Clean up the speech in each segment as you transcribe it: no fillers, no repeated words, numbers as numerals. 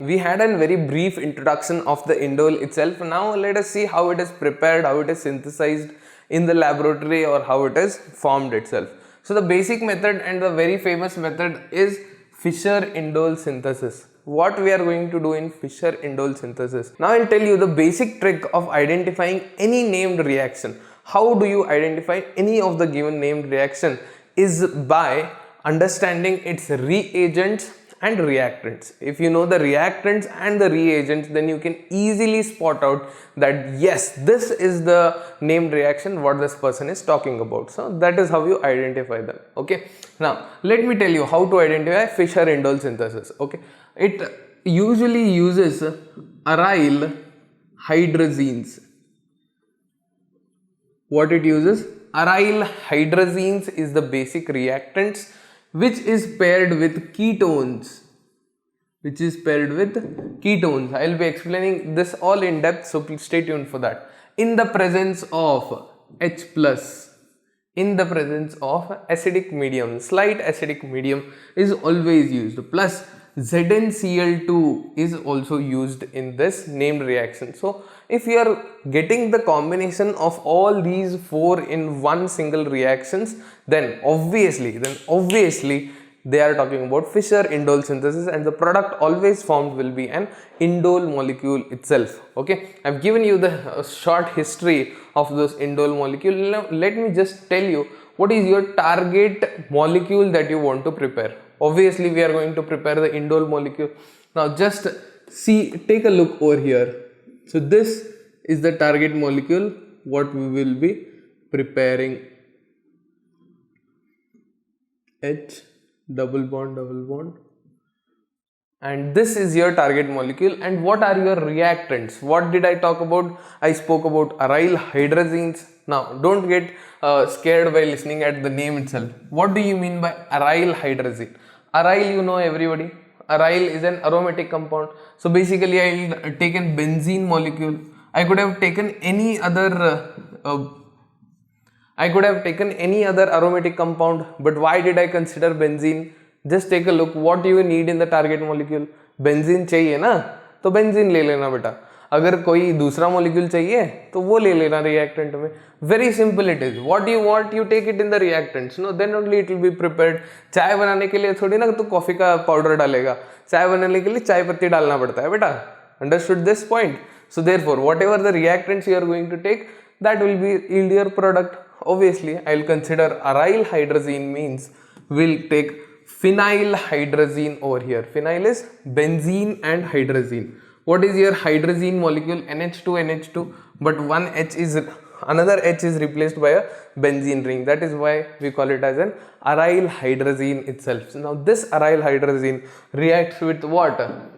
we had a very brief introduction of the indole itself. Now let us see how it is prepared, how it is synthesized in the laboratory, or how it is formed itself. So the basic method and the very famous method is Fischer-Indole synthesis. What we are going to do in Fischer-Indole synthesis. Now I'll tell you the basic trick of identifying any named reaction. How do you identify any of the given named reaction is by understanding its reagents and reactants. If you know the reactants and the reagents, then you can easily spot out that yes, this is the named reaction what this person is talking about. So that is how you identify them. Okay, now let me tell you how to identify Fischer-Indole synthesis. Okay, it usually uses aryl hydrazines. What it uses? Aryl hydrazines is the basic reactants which is paired with ketones. I will be explaining this all in depth, so please stay tuned for that. In the presence of H+, in the presence of acidic medium, slight acidic medium is always used, plus ZnCl2 is also used in this named reaction. So if you are getting the combination of all these four in one single reactions, then obviously they are talking about Fischer-Indole synthesis, and the product always formed will be an indole molecule itself. Okay, I've given you the short history of those indole molecule. Now let me just tell you what is your target molecule that you want to prepare. Obviously we are going to prepare the indole molecule. Now just see, take a look over here. So this is the target molecule what we will be preparing. H double bond, and this is your target molecule. And what are your reactants? What did I talk about? I spoke about aryl hydrazines. Now don't get scared by listening at the name itself. What do you mean by aryl hydrazine? Aryl, you know everybody, aryl is an aromatic compound. So basically I'll taken benzene molecule. I could have taken any other aromatic compound, but why did I consider benzene? Just take a look what you need in the target molecule. Benzene चाहिए ना, तो benzene ले लेना बेटा. अगर कोई दूसरा molecule चाहिए तो वो ले लेना reactant में. Very simple it is. What you want, you take it in the reactants. No, then only it will be prepared. चाय बनाने के लिए थोड़ी ना तो कॉफी का पाउडर डालेगा. चाय बनाने के लिए चाय पत्ती डालना पड़ता है बेटा. Understood this point? So therefore, whatever the reactants you are going to take, that will be yield your product. Obviously, I will consider aryl hydrazine means we'll take phenyl hydrazine over here. Phenyl is benzene and hydrazine. What is your hydrazine molecule? NH2, but another H is replaced by a benzene ring. That is why we call it as an aryl hydrazine itself. So now this aryl hydrazine reacts with what?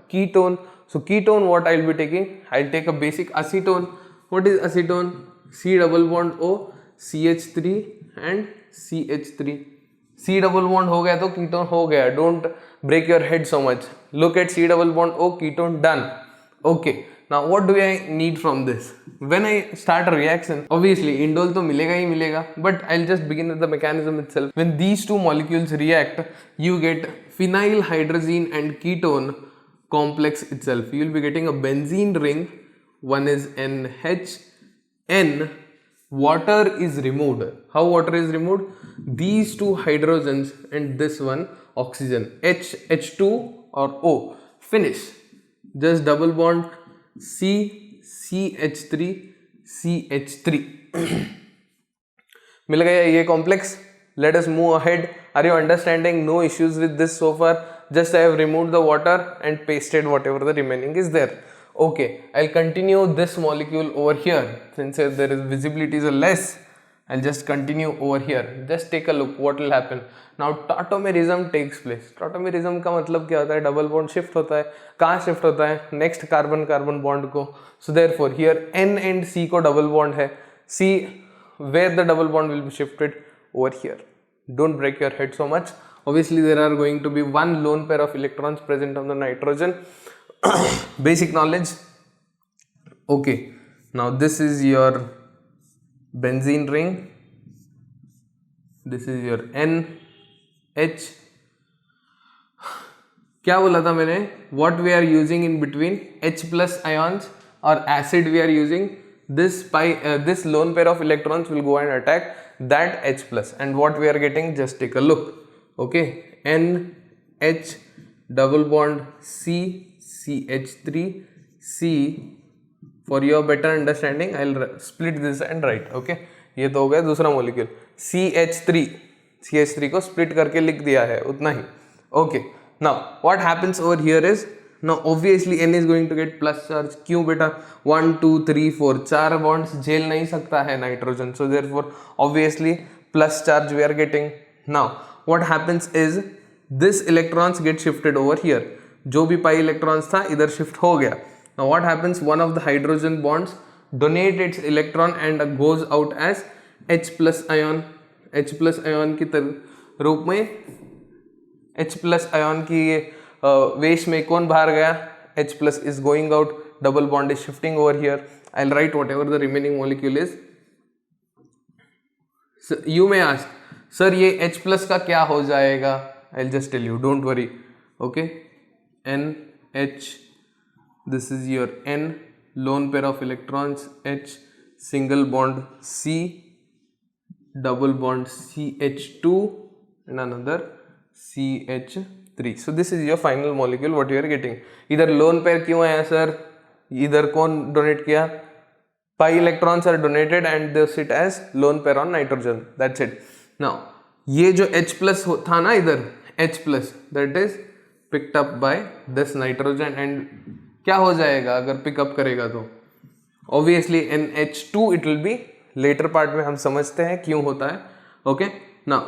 Ketone. So ketone, what I will be taking? I will take a basic acetone. What is acetone? C double bond O, CH3 and CH3. C double bond हो गया तो ketone हो गया. Don't break your head so much. Look at C double bond O, ketone, done. Okay. Now what do I need from this? When I start a reaction, obviously indole तो मिलेगा ही मिलेगा, but I'll just begin with the mechanism itself. When these two molecules react, you get phenyl hydrazine and ketone complex itself. You will be getting a benzene ring. One is NHN. Water is removed. How water is removed? These two hydrogens and this one oxygen, H2 or O. Finish. Just double bond C, CH3, CH3. मिल गया ये complex. Let us move ahead. Are you understanding? No issues with this so far. Just I have removed the water and pasted whatever the remaining is there. Okay, I'll continue this molecule over here. Since there is visibility is less, I'll just continue over here. Just take a look what will happen. Now tautomerism takes place. Tautomerism का मतलब क्या होता है? Double bond shift होता है. कहाँ shift होता है? Next carbon bond को. So therefore here N and C को double bond है. C where the double bond will be shifted over here. Don't break your head so much. Obviously there are going to be one lone pair of electrons present on the nitrogen. Basic knowledge. Okay, now this is your benzene ring. This is your NH. क्या बोला था मैंने, what we are using in between H plus ions or acid we are using, this lone pair of electrons will go and attack that H plus, and what we are getting, just take a look. Okay, NH double bond C CH3 C. For your better understanding I'll split this and write. Okay, ये तो हो गया दूसरा molecule CH3 को split करके लिख दिया है उतना ही. Okay, now what happens over here is, now obviously N is going to get plus charge. क्यों बेटा, 1 2 3 4 4 bonds झेल नहीं सकता है nitrogen, so therefore obviously plus charge we are getting. Now what happens is this electrons get shifted over here. जो भी pi electrons था इधर शिफ्ट हो गया. Now what happens, one of the hydrogen bonds donate its electron and goes out as H plus ion. H plus ion की रूप में H plus ion की वेश में कौन बाहर गया, H plus is going out, double bond is shifting over here. I'll write whatever the remaining molecule is. So you may ask, sir ये H plus का क्या हो जाएगा? I'll just tell you, don't worry. Okay, NH, this is your N, lone pair of electrons, H, single bond C, double bond CH2 and another CH3. So this is your final molecule what you are getting. इधर lone pair क्यों आया sir, इधर कौन donate किया, pi electrons are donated and they sit as lone pair on nitrogen, that's it. Now ये जो H plus था ना इधर, H plus, that is picked up by this nitrogen and क्या हो जाएगा अगर पिकअप करेगा तो, obviously NH2 it will be, later part में हम समझते हैं क्यों होता है. Okay, now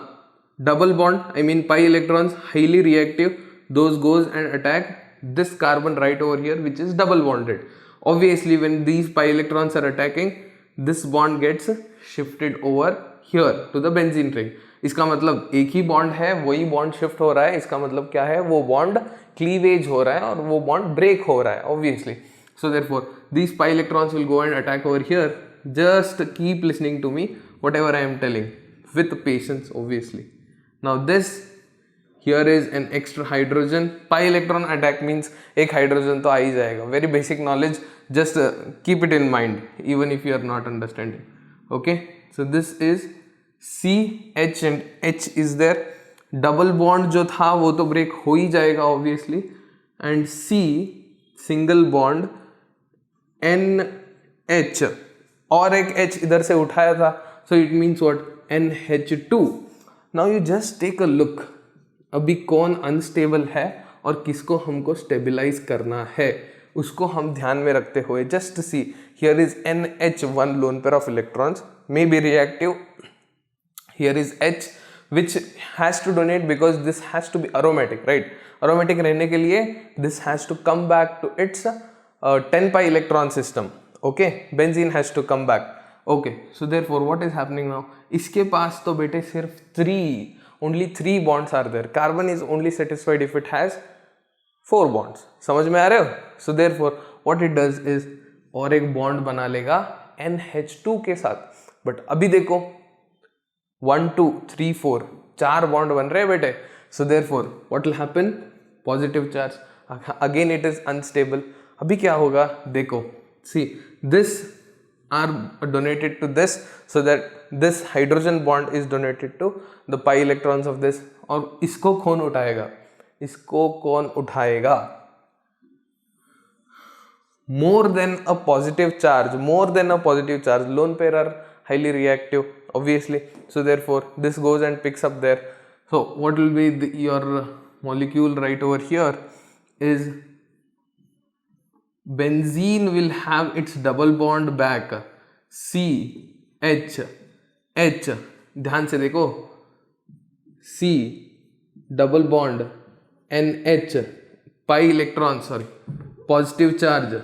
double bond, I mean pi electrons highly reactive, those goes and attack this carbon right over here which is double bonded. Obviously when these pi electrons are attacking, this bond gets shifted over here to the benzene ring. इसका मतलब एक ही bond है, वही bond shift हो रहा है, इसका मतलब क्या है, वो बॉन्ड क्लीवेज हो रहा है और वो बॉन्ड ब्रेक हो रहा है obviously. So therefore these pi electrons will go and attack over here. Just keep listening to me whatever I am telling with patience obviously. Now this here is an extra hydrogen. Pi electron attack means एक hydrogen तो आ ही जाएगा. Very basic knowledge, just keep it in mind even if you are not understanding. Okay, so this is C H and H is there. Double bond जो था वो तो break हो ही जाएगा obviously, and C single bond NH और एक H इधर से उठाया था, so it means what, NH2. Now you just take a look, अभी कौन अनस्टेबल है और किसको हमको स्टेबलाइज करना है उसको हम ध्यान में रखते हुए just see, here is NH1 loan pair of electrons, may be reactive. Here is H which has to donate because this has to be aromatic, right? Aromatic रहने के लिए this has to come back to its 10 pi electron system. Okay, benzene has to come back. Okay, so therefore what is happening now? इसके पास तो बेटे सिर्फ only 3 bonds are there. Carbon is only satisfied if it has 4 bonds. समझ में आ रहे हो? So therefore what it does is और एक bond बना लेगा NH2 के साथ. But अभी देखो 1 2 3 4 4 बॉन्ड बन रहे हैं बेटे. So therefore what will happen, positive charge, again it is unstable. अभी क्या होगा देखो, see this are donated to this, so that this hydrogen bond is donated to the pi electrons of this. और इसको कौन उठाएगा, इसको कौन उठाएगा, more than a positive charge, lone pair are highly reactive obviously, so therefore this goes and picks up there. So what will be your molecule right over here is benzene will have its double bond back, C H H, ध्यान से देखो, C double bond NH, pi electron, sorry, positive charge,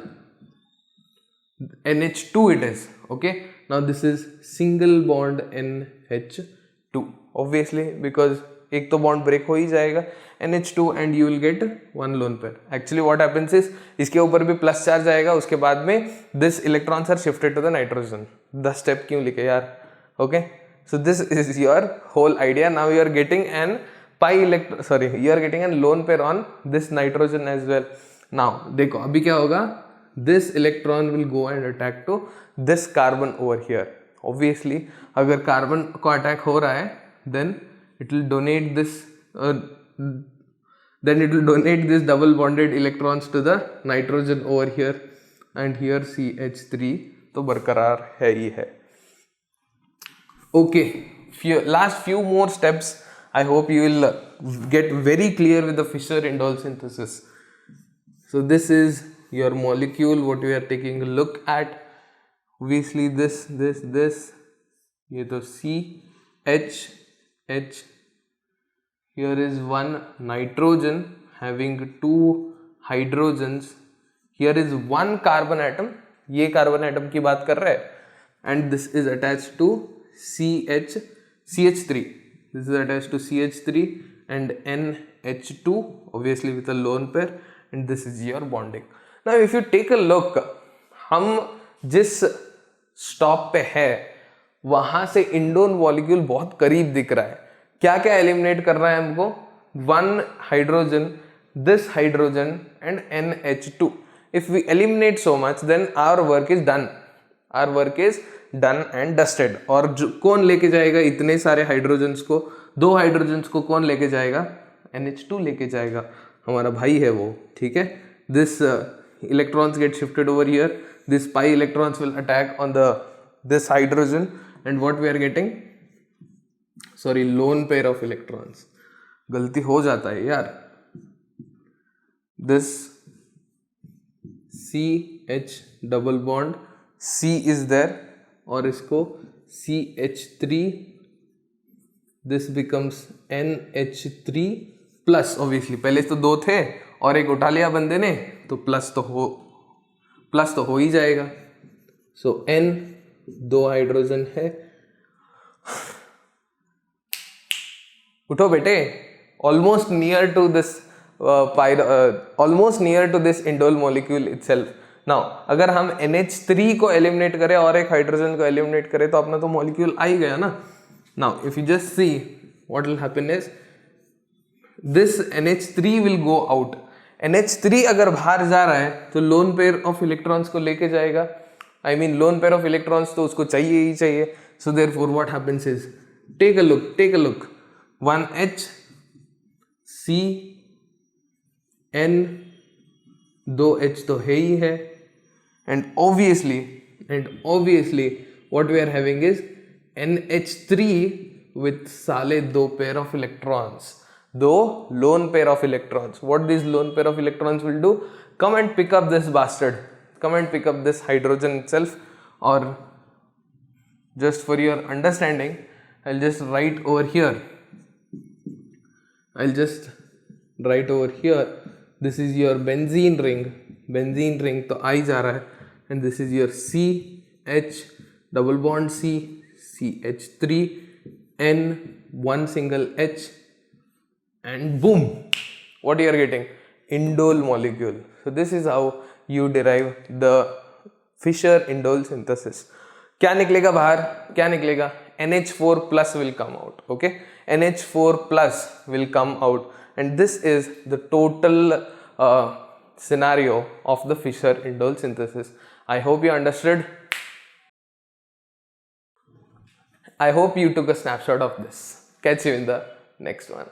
NH2 it is. Okay, now this is single bond NH2 obviously because एक तो bond break हो ही जाएगा NH2 and you will get one lone pair. Actually what happens is इसके ऊपर भी plus charge आएगा, उसके बाद में this electrons are shifted to the nitrogen. The step क्यों लिखे यार. Okay, so this is your whole idea. Now you are getting an you are getting a lone pair on this nitrogen as well. Now देखो अभी क्या होगा, this electron will go and attack to this carbon over here. Obviously अगर carbon को attack हो रहा है then it will donate this double bonded electrons to the nitrogen over here, and here CH3 तो बरकरार है ही है. Okay, last few more steps. I hope you will get very clear with the Fischer-Indol synthesis. So this is your molecule, what we are taking a look at. Obviously this, ये तो C, H, H. Here is one nitrogen having two hydrogens. Here is one carbon atom. ये carbon atom की बात कर रहा है. And this is attached to CH3. This is attached to CH3 and NH2, obviously with a lone pair, and this is your bonding. Now if you take a look, हम जिस stop पे है वहां से इंडोल मॉलिक्यूल बहुत करीब दिख रहा है. क्या क्या एलिमिनेट कर रहा है हमको? One hydrogen, this hydrogen and NH2. If we eliminate so much, then our work is done. Our work is done and dusted. और कौन लेके जाएगा इतने सारे हाइड्रोजन्स को? दो हाइड्रोजन्स को कौन लेके जाएगा? NH2 लेके जाएगा. हमारा भाई है वो. ठीक है. This electrons get shifted over here. This pi electrons will attack on this hydrogen, and what we are getting? Sorry, lone pair of electrons. गलती हो जाता है यार. This CH double bond, C is there, और इसको CH3, this becomes NH3 plus. obviously पहले तो दो थे और एक उठा लिया बंदे ने, तो प्लस तो हो ही जाएगा. सो N, दो हाइड्रोजन है. उठो बेटे. Almost near to this indole molecule itself. Now अगर हम NH3 को एलिमिनेट करें और एक हाइड्रोजन को एलिमिनेट करें तो अपना तो मॉलिक्यूल आ ही गया ना. Now if you just see what will happen is this NH3 will go out. NH3 अगर बाहर जा रहा है तो लोन पेयर ऑफ इलेक्ट्रॉन्स को लेके जाएगा. I mean lone pair of electrons तो उसको चाहिए ही चाहिए. So therefore what happens is, take a look, 1H, C, N, दो H तो है ही है, and obviously what we are having is NH3 with साले दो pair of electrons, दो lone pair of electrons. What these lone pair of electrons will do? Come and pick up this bastard, come and pick up this hydrogen itself. Or just for your understanding, I'll just write over here, this is your benzene ring तो आ ही जा रहा है, and this is your CH double bond C, CH3, N, one single H, and boom, what you are getting? Indole molecule. So this is how you derive the Fischer-Indol synthesis. क्या निकलेगा बाहर? क्या निकलेगा? NH4 plus will come out. Okay, NH4 plus will come out, and this is the total scenario of the Fischer-Indol synthesis. I hope you understood. I hope you took a snapshot of this. Catch you in the next one.